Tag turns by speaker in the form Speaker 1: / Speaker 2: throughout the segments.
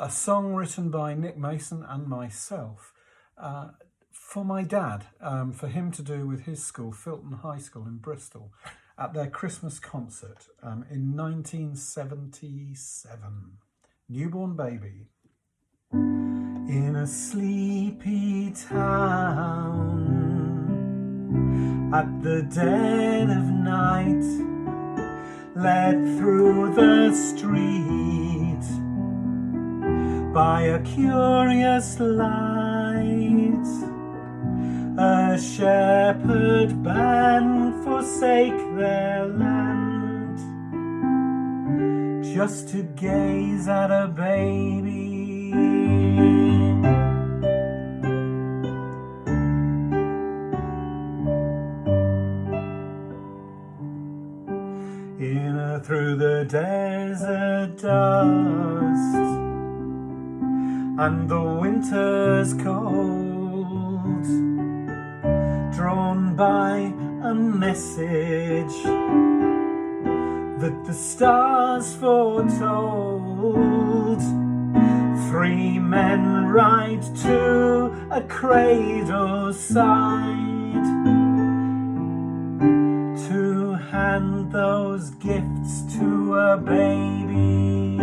Speaker 1: a song written by Nick Mason and myself for my dad, for him to do with his school, Filton High School in Bristol, at their Christmas concert in 1977. Newborn Baby. In a sleepy town, at the dead of night, led through the street by a curious light, a shepherd band forsake their land just to gaze at a baby. Through the desert dust and the winter's cold, drawn by a message that the stars foretold, three men ride to a cradle side to hand those gifts to a baby.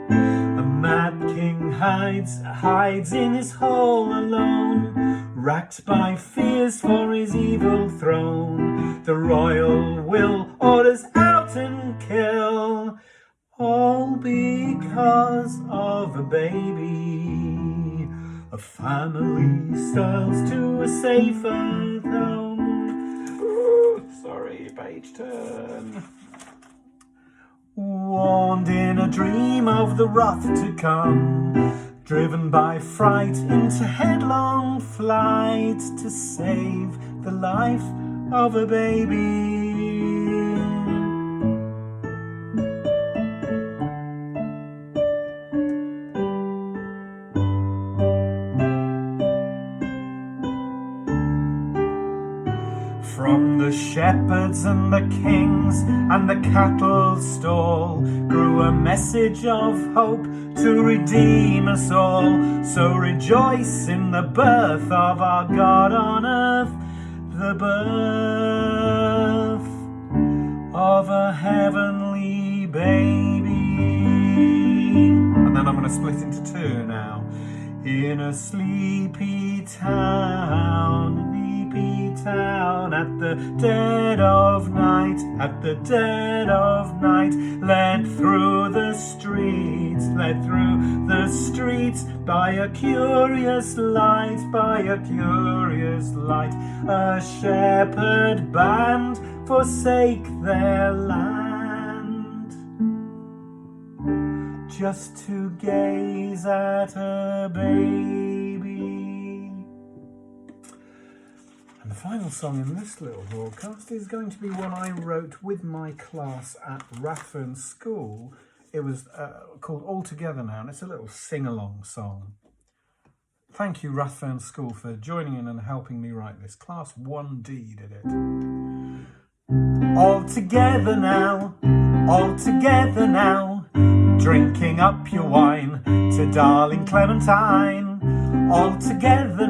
Speaker 1: A mad king hides in his hole alone, racked by fears for his evil throne. The royal will orders out and kill, all because of a baby. A family starts to a safer zone. Sorry, page turn. Warned in a dream of the wrath to come, driven by fright into headlong flight to save the life of a baby. From the shepherds and the kings and the cattle stall grew a message of hope to redeem us all. So rejoice in the birth of our God on earth, the birth of a heavenly baby. And then I'm going to split into two now. In a sleepy town, at the dead of night, led through the streets, by a curious light, a shepherd band forsake their land just to gaze at a baby. And the final song in this little broadcast is going to be one I wrote with my class at Rathburn School. It was called All Together Now, and it's a little sing-along song. Thank you, Rathburn School, for joining in and helping me write this. Class 1D did it. All together now, drinking up your wine to darling Clementine. All together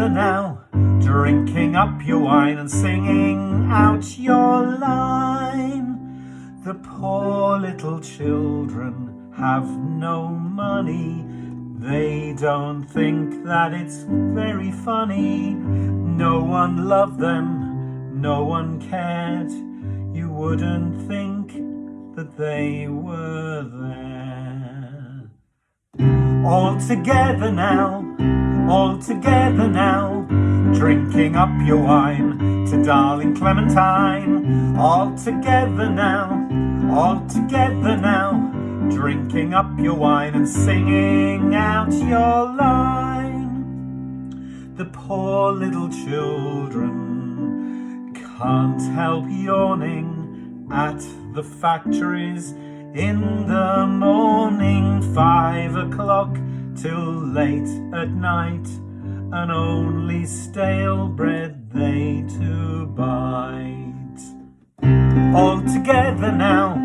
Speaker 1: now, drinking up your wine and singing out your line. The poor little children have no money, they don't think that it's very funny. No one loved them, no one cared, you wouldn't think that they were there. All together now, drinking up your wine to darling Clementine. All together now, drinking up your wine and singing out your line. The poor little children can't help yawning at the factories in the morning. 5 o'clock till late at night, and only stale bread they to bite. All together now,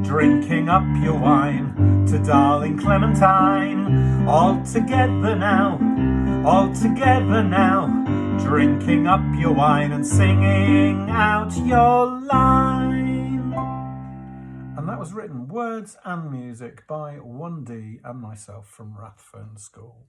Speaker 1: drinking up your wine to darling Clementine. All together now, drinking up your wine and singing out your line. And that was written, words and music, by 1D and myself from Rathfern School.